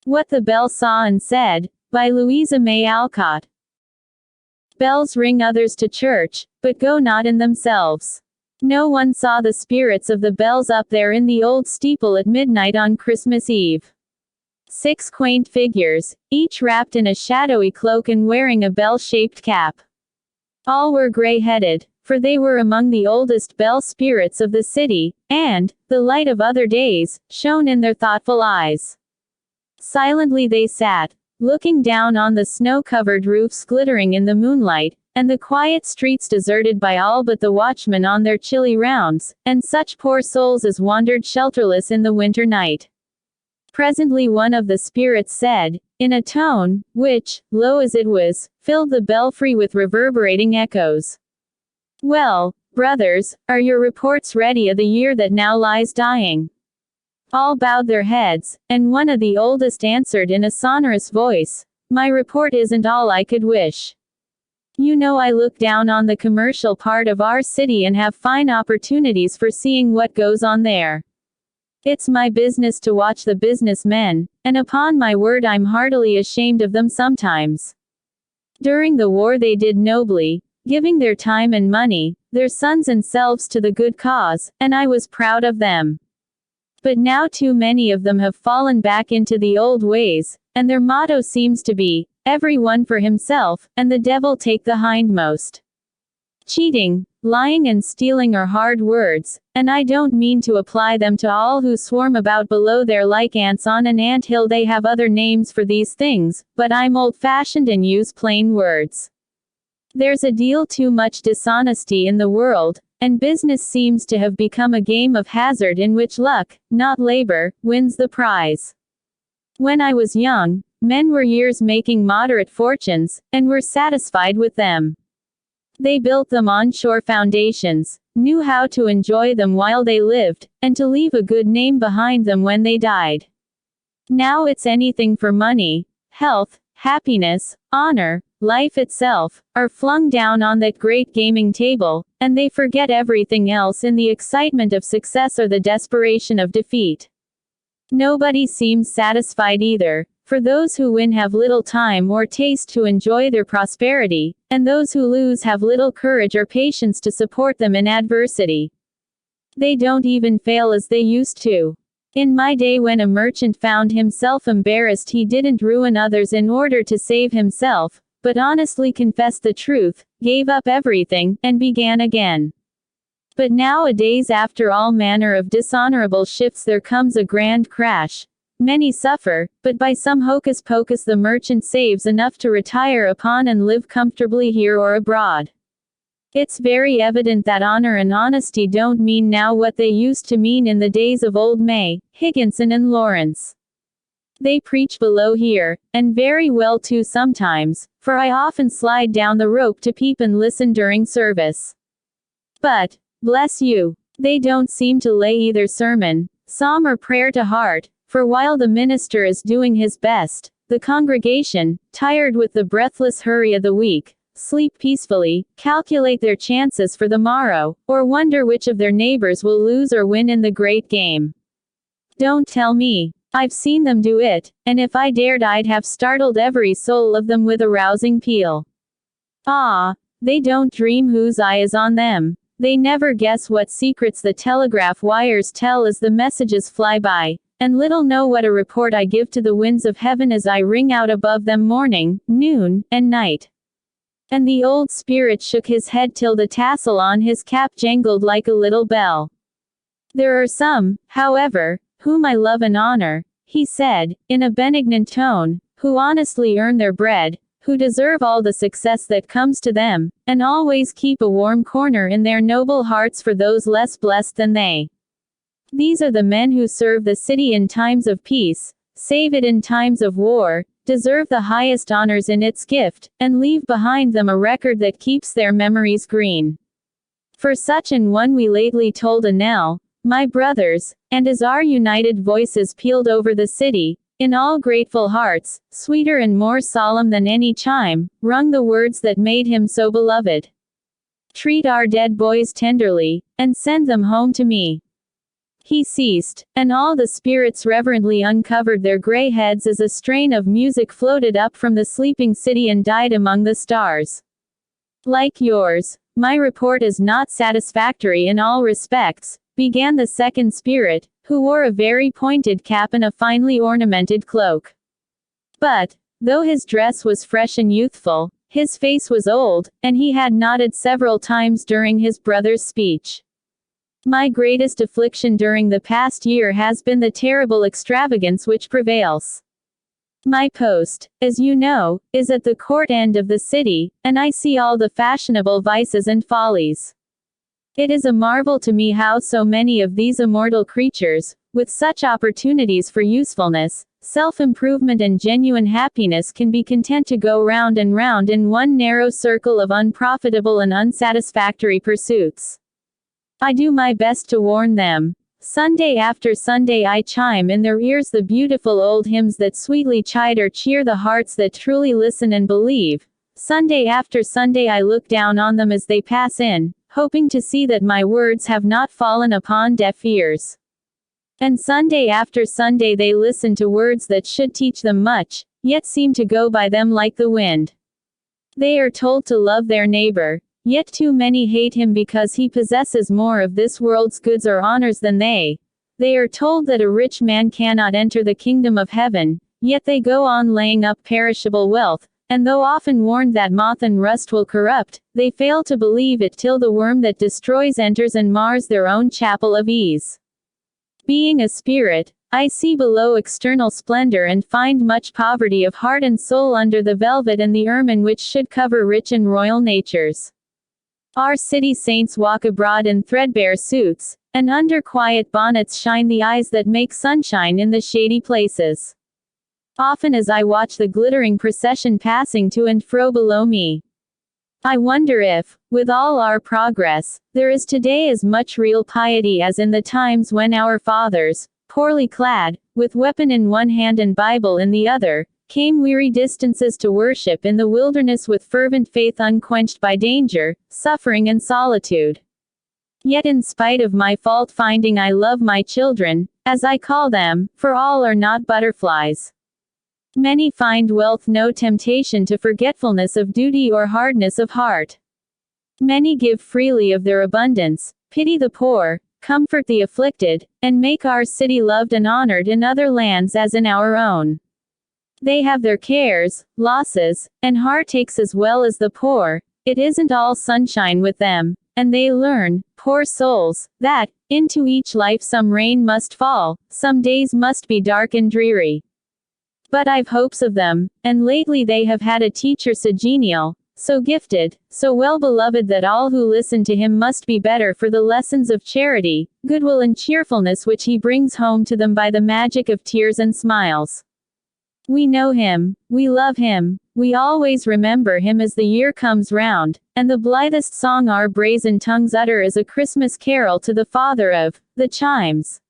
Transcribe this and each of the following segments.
What the Bell Saw and Said, by Louisa May Alcott. Bells ring others to church, but go not in themselves. No one saw the spirits of the bells up there in the old steeple at midnight on Christmas Eve. 6 quaint figures, each wrapped in a shadowy cloak and wearing a bell-shaped cap. All were gray-headed, for they were among the oldest bell spirits of the city, and the light of other days shone in their thoughtful eyes. Silently they sat, looking down on the snow-covered roofs glittering in the moonlight, and the quiet streets deserted by all but the watchmen on their chilly rounds, and such poor souls as wandered shelterless in the winter night. Presently one of the spirits said, in a tone which, low as it was, filled the belfry with reverberating echoes, "Well, brothers, are your reports ready of the year that now lies dying?" All bowed their heads, and one of the oldest answered in a sonorous voice, "My report isn't all I could wish. You know I look down on the commercial part of our city and have fine opportunities for seeing what goes on there. It's my business to watch the businessmen, and upon my word I'm heartily ashamed of them sometimes. During the war they did nobly, giving their time and money, their sons and selves to the good cause, and I was proud of them. But now too many of them have fallen back into the old ways, and their motto seems to be, every one for himself, and the devil take the hindmost. Cheating, lying and stealing are hard words, and I don't mean to apply them to all who swarm about below there like ants on an ant hill. They have other names for these things, but I'm old-fashioned and use plain words. There's a deal too much dishonesty in the world, and business seems to have become a game of hazard in which luck, not labor, wins the prize. When I was young, men were years making moderate fortunes, and were satisfied with them. They built them on sure foundations, knew how to enjoy them while they lived, and to leave a good name behind them when they died. Now it's anything for money, health, happiness, honor, life itself, are flung down on that great gaming table, and they forget everything else in the excitement of success or the desperation of defeat. Nobody seems satisfied either, for those who win have little time or taste to enjoy their prosperity, and those who lose have little courage or patience to support them in adversity. They don't even fail as they used to. In my day when a merchant found himself embarrassed he didn't ruin others in order to save himself, but honestly confessed the truth, gave up everything, and began again. But nowadays after all manner of dishonorable shifts there comes a grand crash. Many suffer, but by some hocus pocus the merchant saves enough to retire upon and live comfortably here or abroad. It's very evident that honor and honesty don't mean now what they used to mean in the days of old May, Higginson and Lawrence. They preach below here, and very well too sometimes, for I often slide down the rope to peep and listen during service. But, bless you, they don't seem to lay either sermon, psalm or prayer to heart, for while the minister is doing his best, the congregation, tired with the breathless hurry of the week, sleep peacefully, calculate their chances for the morrow, or wonder which of their neighbors will lose or win in the great game. Don't tell me. I've seen them do it, and if I dared I'd have startled every soul of them with a rousing peal. Ah, they don't dream whose eye is on them. They never guess what secrets the telegraph wires tell as the messages fly by, and little know what a report I give to the winds of heaven as I ring out above them morning, noon, and night. And the old spirit shook his head till the tassel on his cap jangled like a little bell. There are some, however, whom I love and honor, he said, in a benignant tone, who honestly earn their bread, who deserve all the success that comes to them, and always keep a warm corner in their noble hearts for those less blessed than they. These are the men who serve the city in times of peace, save it in times of war, deserve the highest honors in its gift, and leave behind them a record that keeps their memories green. For such an one we lately tolled a knell, my brothers, and as our united voices pealed over the city, in all grateful hearts, sweeter and more solemn than any chime, rung the words that made him so beloved. Treat our dead boys tenderly, and send them home to me. He ceased, and all the spirits reverently uncovered their gray heads as a strain of music floated up from the sleeping city and died among the stars. Like yours, my report is not satisfactory in all respects, began the second spirit, who wore a very pointed cap and a finely ornamented cloak. But, though his dress was fresh and youthful, his face was old, and he had nodded several times during his brother's speech. My greatest affliction during the past year has been the terrible extravagance which prevails. My post, as you know, is at the court end of the city, and I see all the fashionable vices and follies. It is a marvel to me how so many of these immortal creatures, with such opportunities for usefulness, self-improvement and genuine happiness, can be content to go round and round in one narrow circle of unprofitable and unsatisfactory pursuits. I do my best to warn them. Sunday after Sunday I chime in their ears the beautiful old hymns that sweetly chide or cheer the hearts that truly listen and believe. Sunday after Sunday I look down on them as they pass in, hoping to see that my words have not fallen upon deaf ears. And Sunday after Sunday they listen to words that should teach them much, yet seem to go by them like the wind. They are told to love their neighbor, yet too many hate him because he possesses more of this world's goods or honors than they. They are told that a rich man cannot enter the kingdom of heaven, yet they go on laying up perishable wealth, and though often warned that moth and rust will corrupt, they fail to believe it till the worm that destroys enters and mars their own chapel of ease. Being a spirit, I see below external splendor and find much poverty of heart and soul under the velvet and the ermine which should cover rich and royal natures. Our city saints walk abroad in threadbare suits, and under quiet bonnets shine the eyes that make sunshine in the shady places. Often as I watch the glittering procession passing to and fro below me, I wonder if, with all our progress, there is today as much real piety as in the times when our fathers, poorly clad, with weapon in one hand and Bible in the other, came weary distances to worship in the wilderness with fervent faith unquenched by danger, suffering and solitude. Yet in spite of my fault-finding I love my children, as I call them, for all are not butterflies. Many find wealth no temptation to forgetfulness of duty or hardness of heart. Many give freely of their abundance, pity the poor, comfort the afflicted, and make our city loved and honored in other lands as in our own. They have their cares, losses, and heartaches as well as the poor. It isn't all sunshine with them, and they learn, poor souls, that, into each life some rain must fall, some days must be dark and dreary. But I've hopes of them, and lately they have had a teacher so genial, so gifted, so well beloved that all who listen to him must be better for the lessons of charity, goodwill and cheerfulness which he brings home to them by the magic of tears and smiles. We know him, we love him, we always remember him as the year comes round, and the blithest song our brazen tongues utter is a Christmas carol to the father of the chimes.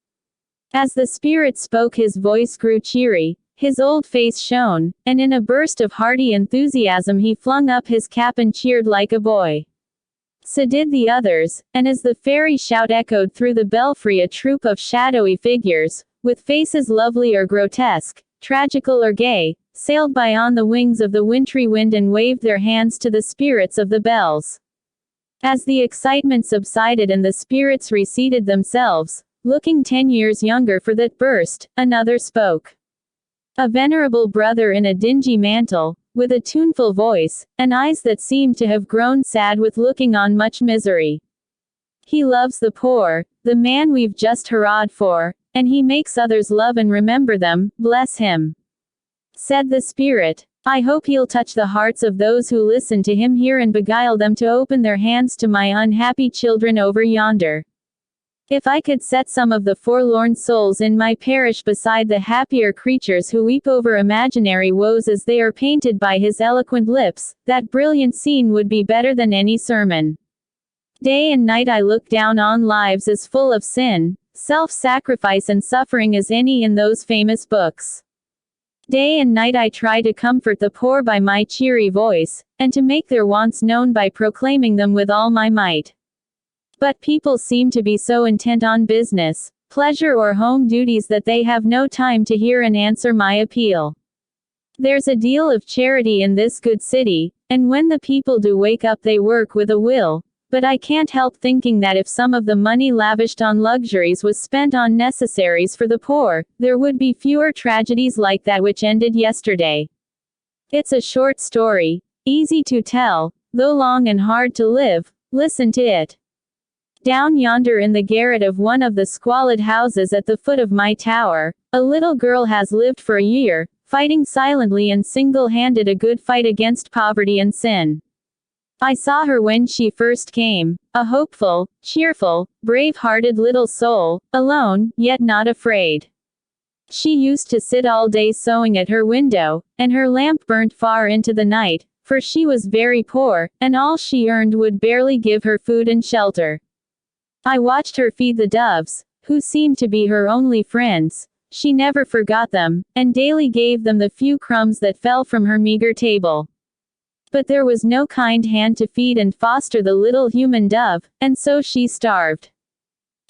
As the spirit spoke his voice grew cheery, his old face shone, and in a burst of hearty enthusiasm he flung up his cap and cheered like a boy. So did the others, and as the fairy shout echoed through the belfry a troop of shadowy figures, with faces lovely or grotesque, tragical or gay, sailed by on the wings of the wintry wind and waved their hands to the spirits of the bells. As the excitement subsided and the spirits reseated themselves, looking 10 years younger for that burst, another spoke. A venerable brother in a dingy mantle, with a tuneful voice, and eyes that seemed to have grown sad with looking on much misery. He loves the poor, the man we've just hurrahed for, and he makes others love and remember them, bless him. Said the spirit, I hope he'll touch the hearts of those who listen to him here and beguile them to open their hands to my unhappy children over yonder. If I could set some of the forlorn souls in my parish beside the happier creatures who weep over imaginary woes as they are painted by his eloquent lips, that brilliant scene would be better than any sermon. Day and night I look down on lives as full of sin, self-sacrifice and suffering as any in those famous books. Day and night I try to comfort the poor by my cheery voice, and to make their wants known by proclaiming them with all my might. But people seem to be so intent on business, pleasure or home duties that they have no time to hear and answer my appeal. There's a deal of charity in this good city, and when the people do wake up they work with a will, but I can't help thinking that if some of the money lavished on luxuries was spent on necessaries for the poor, there would be fewer tragedies like that which ended yesterday. It's a short story, easy to tell, though long and hard to live. Listen to it. Down yonder in the garret of one of the squalid houses at the foot of my tower, a little girl has lived for a year, fighting silently and single-handed a good fight against poverty and sin. I saw her when she first came, a hopeful, cheerful, brave-hearted little soul, alone, yet not afraid. She used to sit all day sewing at her window, and her lamp burnt far into the night, for she was very poor, and all she earned would barely give her food and shelter. I watched her feed the doves, who seemed to be her only friends. She never forgot them, and daily gave them the few crumbs that fell from her meager table. But there was no kind hand to feed and foster the little human dove, and so she starved.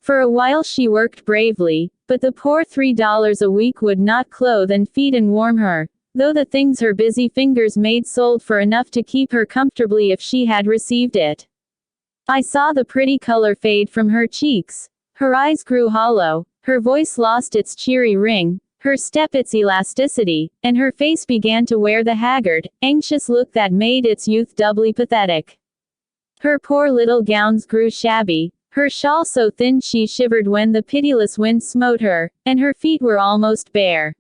For a while she worked bravely, but the poor $3 a week would not clothe and feed and warm her, though the things her busy fingers made sold for enough to keep her comfortably if she had received it. I saw the pretty color fade from her cheeks, her eyes grew hollow, her voice lost its cheery ring, her step its elasticity, and her face began to wear the haggard, anxious look that made its youth doubly pathetic. Her poor little gowns grew shabby, her shawl so thin she shivered when the pitiless wind smote her, and her feet were almost bare.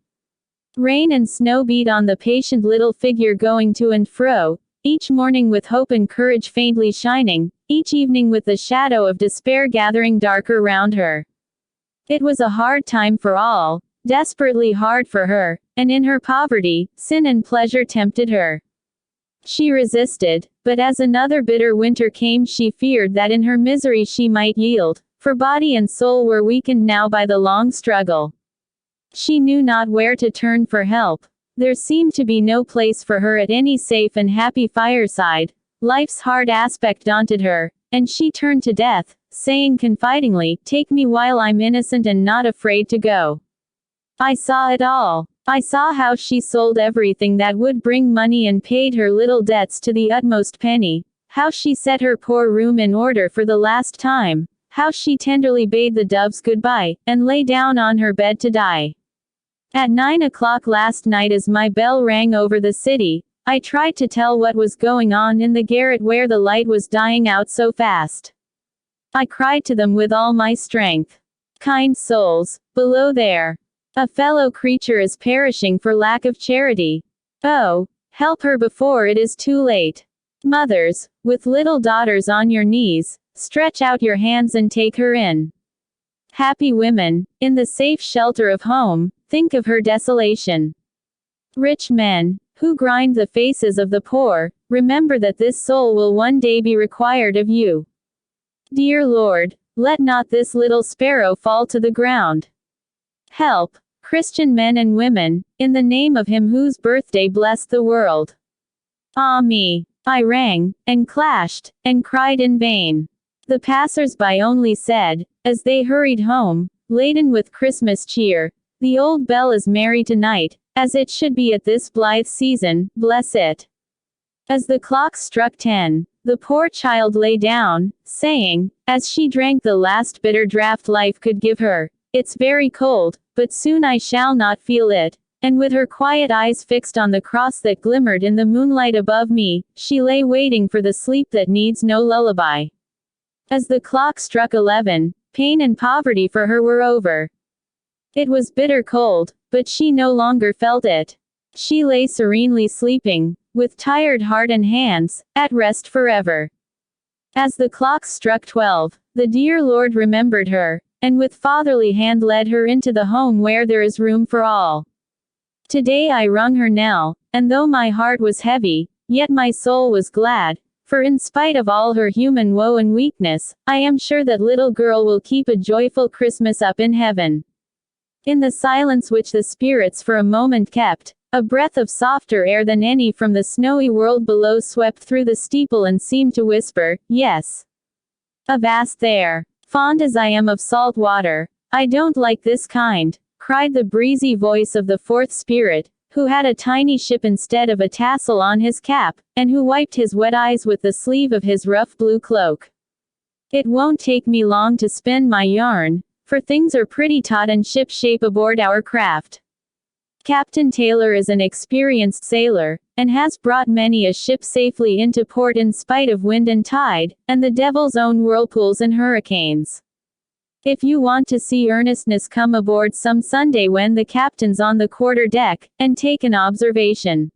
Rain and snow beat on the patient little figure going to and fro, each morning with hope and courage faintly shining, each evening with the shadow of despair gathering darker round her. It was a hard time for all, desperately hard for her, and in her poverty, sin and pleasure tempted her. She resisted, but as another bitter winter came she feared that in her misery she might yield, for body and soul were weakened now by the long struggle. She knew not where to turn for help. There seemed to be no place for her at any safe and happy fireside. Life's hard aspect daunted her, and she turned to death, saying confidingly, "Take me while I'm innocent and not afraid to go." I saw it all. I saw how she sold everything that would bring money and paid her little debts to the utmost penny, how she set her poor room in order for the last time, how she tenderly bade the doves goodbye, and lay down on her bed to die. At 9 o'clock last night as my bell rang over the city, I tried to tell what was going on in the garret where the light was dying out so fast. I cried to them with all my strength. Kind souls, below there. A fellow creature is perishing for lack of charity. Oh, help her before it is too late. Mothers, with little daughters on your knees, stretch out your hands and take her in. Happy women, in the safe shelter of home, think of her desolation. Rich men, who grind the faces of the poor, remember that this soul will one day be required of you. Dear Lord, let not this little sparrow fall to the ground. Help, Christian men and women, in the name of Him whose birthday blessed the world. Ah me! I rang, and clashed, and cried in vain. The passers-by only said, as they hurried home, laden with Christmas cheer, "The old bell is merry tonight, as it should be at this blithe season, bless it." As the clock struck 10, the poor child lay down, saying, as she drank the last bitter draught life could give her, "It's very cold, but soon I shall not feel it," and with her quiet eyes fixed on the cross that glimmered in the moonlight above me, she lay waiting for the sleep that needs no lullaby. As the clock struck 11, pain and poverty for her were over. It was bitter cold, but she no longer felt it. She lay serenely sleeping, with tired heart and hands, at rest forever. As the clock struck 12, the dear Lord remembered her, and with fatherly hand led her into the home where there is room for all. Today I rung her knell, and though my heart was heavy, yet my soul was glad, for in spite of all her human woe and weakness, I am sure that little girl will keep a joyful Christmas up in heaven. In the silence which the spirits for a moment kept, a breath of softer air than any from the snowy world below swept through the steeple and seemed to whisper, "Yes. Avast there. Fond as I am of salt water, "I don't like this kind," cried the breezy voice of the fourth spirit, who had a tiny ship instead of a tassel on his cap, and who wiped his wet eyes with the sleeve of his rough blue cloak. "It won't take me long to spin my yarn, for things are pretty taut and ship-shape aboard our craft. Captain Taylor is an experienced sailor, and has brought many a ship safely into port in spite of wind and tide, and the devil's own whirlpools and hurricanes. If you want to see earnestness, come aboard some Sunday when the captain's on the quarter deck, and take an observation.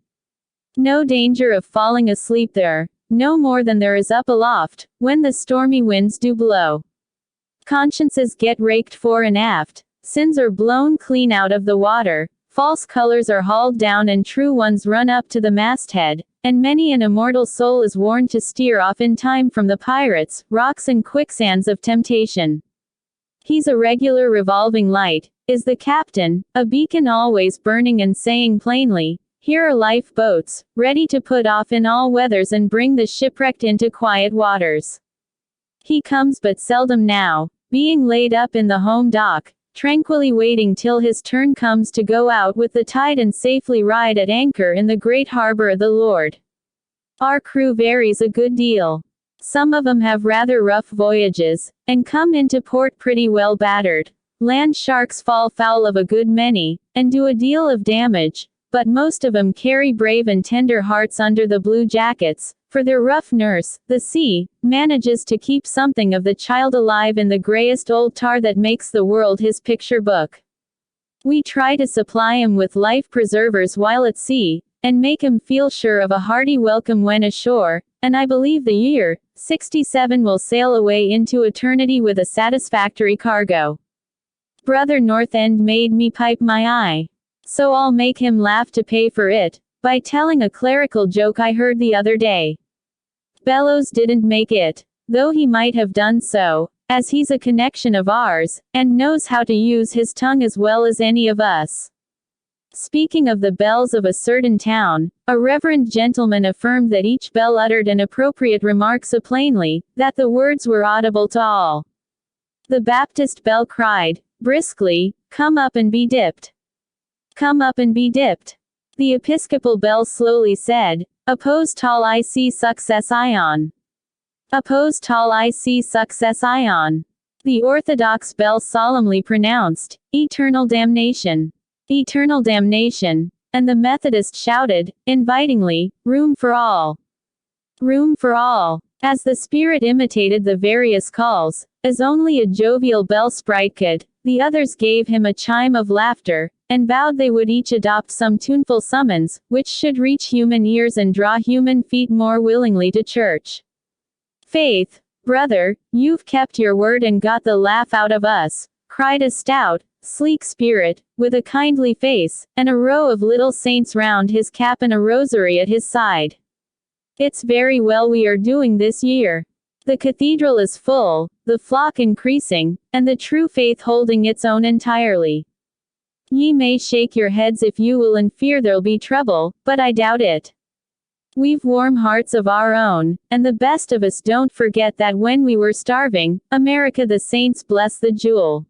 No danger of falling asleep there, no more than there is up aloft, when the stormy winds do blow. Consciences get raked fore and aft, sins are blown clean out of the water, false colors are hauled down and true ones run up to the masthead, and many an immortal soul is warned to steer off in time from the pirates, rocks and quicksands of temptation. He's a regular revolving light, is the captain, a beacon always burning and saying plainly, 'Here are lifeboats, ready to put off in all weathers and bring the shipwrecked into quiet waters.' He comes but seldom now, being laid up in the home dock, tranquilly waiting till his turn comes to go out with the tide and safely ride at anchor in the great harbor of the Lord. Our crew varies a good deal. Some of 'em have rather rough voyages, and come into port pretty well battered. Land sharks fall foul of a good many, and do a deal of damage, but most of 'em carry brave and tender hearts under the blue jackets, for their rough nurse, the sea, manages to keep something of the child alive in the grayest old tar that makes the world his picture book. We try to supply 'em with life preservers while at sea, and make 'em feel sure of a hearty welcome when ashore, and I believe the year, 67 will sail away into eternity with a satisfactory cargo. Brother North End made me pipe my eye. So I'll make him laugh to pay for it, by telling a clerical joke I heard the other day. Bellows didn't make it, though he might have done so, as he's a connection of ours, and knows how to use his tongue as well as any of us." Speaking of the bells of a certain town, a reverend gentleman affirmed that each bell uttered an appropriate remark so plainly, that the words were audible to all. The Baptist bell cried, briskly, "Come up and be dipped. Come up and be dipped." The Episcopal bell slowly said, "Oppose tall IC success ion. Oppose tall IC success ion." The Orthodox bell solemnly pronounced, "Eternal damnation. Eternal damnation." And the Methodist shouted, invitingly, "Room for all. Room for all." As the spirit imitated the various calls, as only a jovial bell sprite could, the others gave him a chime of laughter, and vowed they would each adopt some tuneful summons, which should reach human ears and draw human feet more willingly to church. "Faith, brother, you've kept your word and got the laugh out of us," cried a stout, sleek spirit, with a kindly face, and a row of little saints round his cap and a rosary at his side. "It's very well we are doing this year. The cathedral is full, the flock increasing, and the true faith holding its own entirely. Ye may shake your heads if you will and fear there'll be trouble, but I doubt it. We've warm hearts of our own, and the best of us don't forget that when we were starving, America the saints bless the jewel,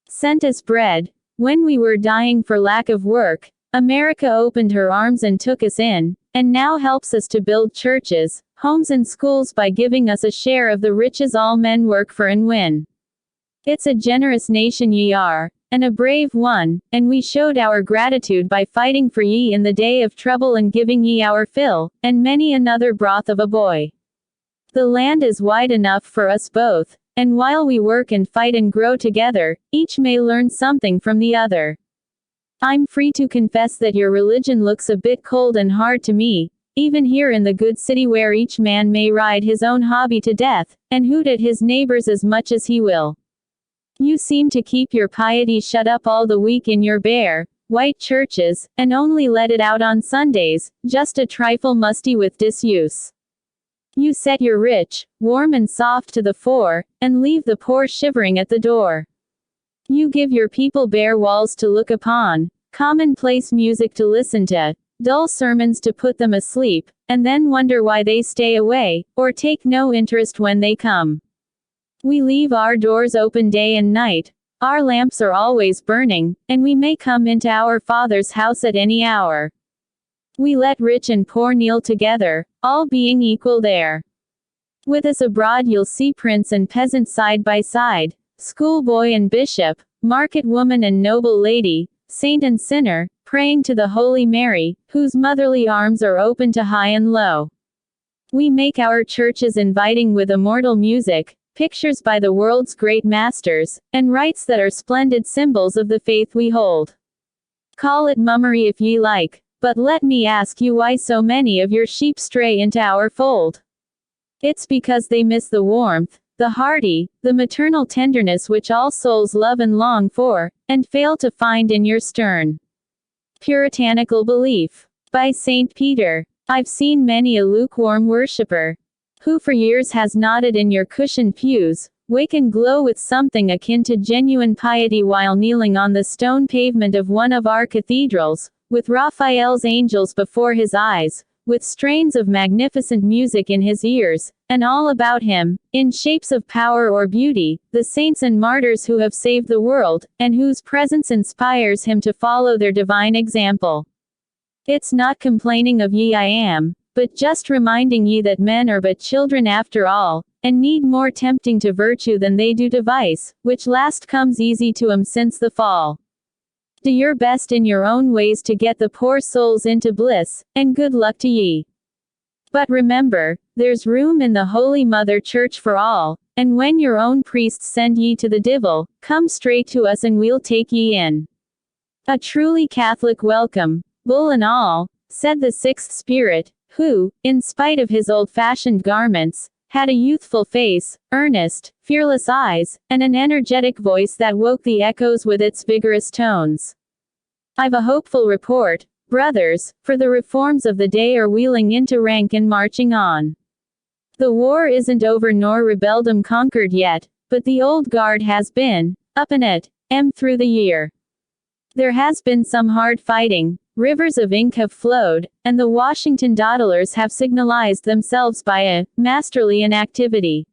sent us bread. When we were dying for lack of work, America opened her arms and took us in, and now helps us to build churches, homes and schools by giving us a share of the riches all men work for and win. It's a generous nation ye are, and a brave one, and we showed our gratitude by fighting for ye in the day of trouble and giving ye our fill, and many another broth of a boy. The land is wide enough for us both, and while we work and fight and grow together, each may learn something from the other. I'm free to confess that your religion looks a bit cold and hard to me, even here in the good city where each man may ride his own hobby to death, and hoot at his neighbors as much as he will. You seem to keep your piety shut up all the week in your bare, white churches, and only let it out on Sundays, just a trifle musty with disuse. You set your rich, warm and soft to the fore, and leave the poor shivering at the door. You give your people bare walls to look upon, commonplace music to listen to, dull sermons to put them asleep, and then wonder why they stay away, or take no interest when they come. We leave our doors open day and night, Our lamps are always burning, and we may come into our Father's house at any hour. We let rich and poor kneel together, all being equal there. With us abroad you'll see prince and peasant side by side, schoolboy and bishop, market woman and noble lady, saint and sinner, praying to the Holy Mary, whose motherly arms are open to high and low. We make our churches inviting with immortal music, pictures by the world's great masters, and rites that are splendid symbols of the faith we hold. Call it mummery if ye like, but let me ask you why so many of your sheep stray into our fold. It's because they miss the warmth, the hearty, the maternal tenderness which all souls love and long for, and fail to find in your stern, puritanical belief. By St. Peter, I've seen many a lukewarm worshipper, who for years has nodded in your cushioned pews, wake and glow with something akin to genuine piety while kneeling on the stone pavement of one of our cathedrals, with Raphael's angels before his eyes, with strains of magnificent music in his ears, and all about him, in shapes of power or beauty, the saints and martyrs who have saved the world, and whose presence inspires him to follow their divine example. It's not complaining of ye I am, but just reminding ye that men are but children after all, and need more tempting to virtue than they do to vice, which last comes easy to 'em since the fall. Do your best in your own ways to get the poor souls into bliss, and good luck to ye. But remember, there's room in the Holy Mother Church for all, and when your own priests send ye to the divil, come straight to us and we'll take ye in. A truly Catholic welcome, bull and all, said the sixth spirit, who, in spite of his old-fashioned garments, had a youthful face, earnest, fearless eyes, and an energetic voice that woke the echoes with its vigorous tones. I've a hopeful report, brothers, for the reforms of the day are wheeling into rank and marching on. The war isn't over nor rebellion conquered yet, but the old guard has been, up and at 'em through the year. There has been some hard fighting, rivers of ink have flowed, and the Washington dawdlers have signalized themselves by a masterly inactivity.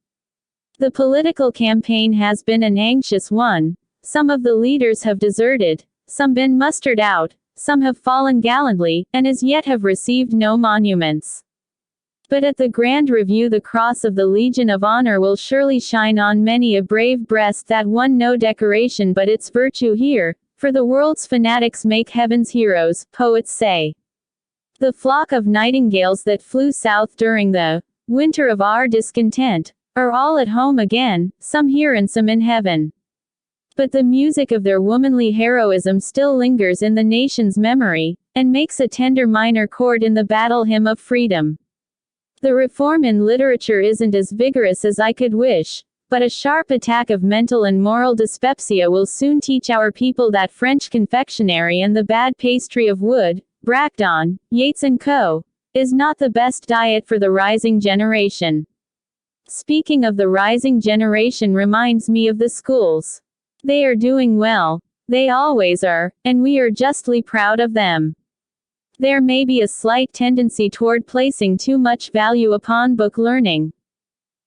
The political campaign has been an anxious one. Some of the leaders have deserted, some been mustered out, some have fallen gallantly, and as yet have received no monuments. But at the grand review the cross of the Legion of Honor will surely shine on many a brave breast that won no decoration but its virtue here. For the world's fanatics make heaven's heroes, poets say. The flock of nightingales that flew south during the winter of our discontent are all at home again, some here and some in heaven. But the music of their womanly heroism still lingers in the nation's memory, and makes a tender minor chord in the battle hymn of freedom. The reform in literature isn't as vigorous as I could wish, but a sharp attack of mental and moral dyspepsia will soon teach our people that French confectionery and the bad pastry of Wood, Bracton, Yates & Co. is not the best diet for the rising generation. Speaking of the rising generation reminds me of the schools. They are doing well. They always are, and we are justly proud of them. There may be a slight tendency toward placing too much value upon book learning,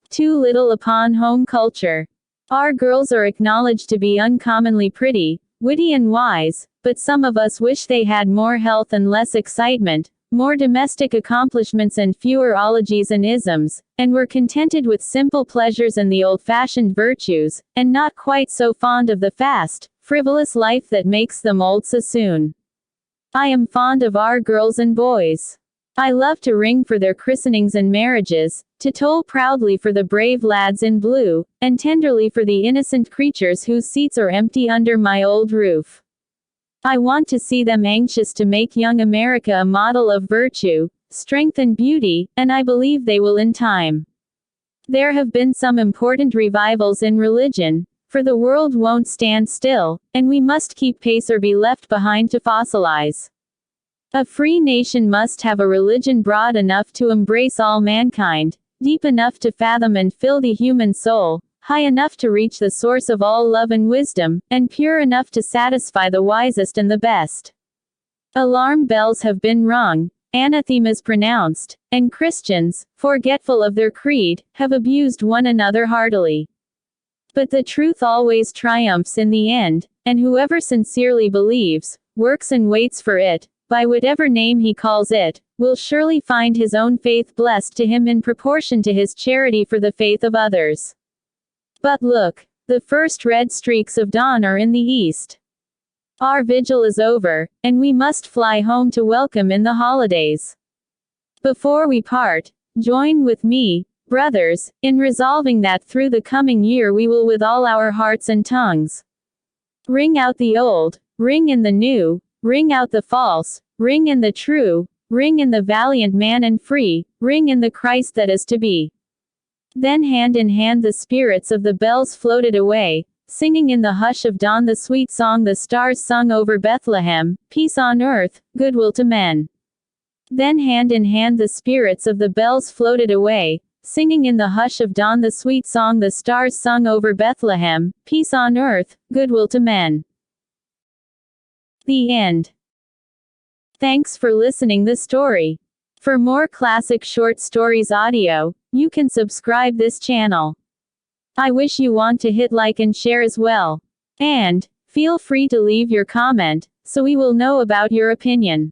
too little upon home culture. Our girls are acknowledged to be uncommonly pretty, witty and wise, but some of us wish they had more health and less excitement, more domestic accomplishments and fewer ologies and isms, and were contented with simple pleasures and the old-fashioned virtues, and not quite so fond of the fast, frivolous life that makes them old so soon. I am fond of our girls and boys. I love to ring for their christenings and marriages, to toll proudly for the brave lads in blue, and tenderly for the innocent creatures whose seats are empty under my old roof. I want to see them anxious to make young America a model of virtue, strength and beauty, and I believe they will in time. There have been some important revivals in religion, for the world won't stand still, and we must keep pace or be left behind to fossilize. A free nation must have a religion broad enough to embrace all mankind, deep enough to fathom and fill the human soul, high enough to reach the source of all love and wisdom, and pure enough to satisfy the wisest and the best. Alarm bells have been rung, anathemas pronounced, and Christians, forgetful of their creed, have abused one another heartily. But the truth always triumphs in the end, and whoever sincerely believes, works and waits for it, by whatever name he calls it, will surely find his own faith blessed to him in proportion to his charity for the faith of others. But look, the first red streaks of dawn are in the east. Our vigil is over, and we must fly home to welcome in the holidays. Before we part, join with me, brothers, in resolving that through the coming year we will with all our hearts and tongues ring out the old, ring in the new, ring out the false, ring in the true, ring in the valiant man and free, ring in the Christ that is to be. Then hand in hand the spirits of the bells floated away, singing in the hush of dawn the sweet song the stars sung over Bethlehem, peace on earth, goodwill to men. Then hand in hand the spirits of the bells floated away, singing in the hush of dawn the sweet song the stars sung over Bethlehem, peace on earth, goodwill to men. The end. Thanks for listening the story. For more classic short stories audio, you can subscribe this channel. I wish you want to hit like and share as well. And, feel free to leave your comment, so we will know about your opinion.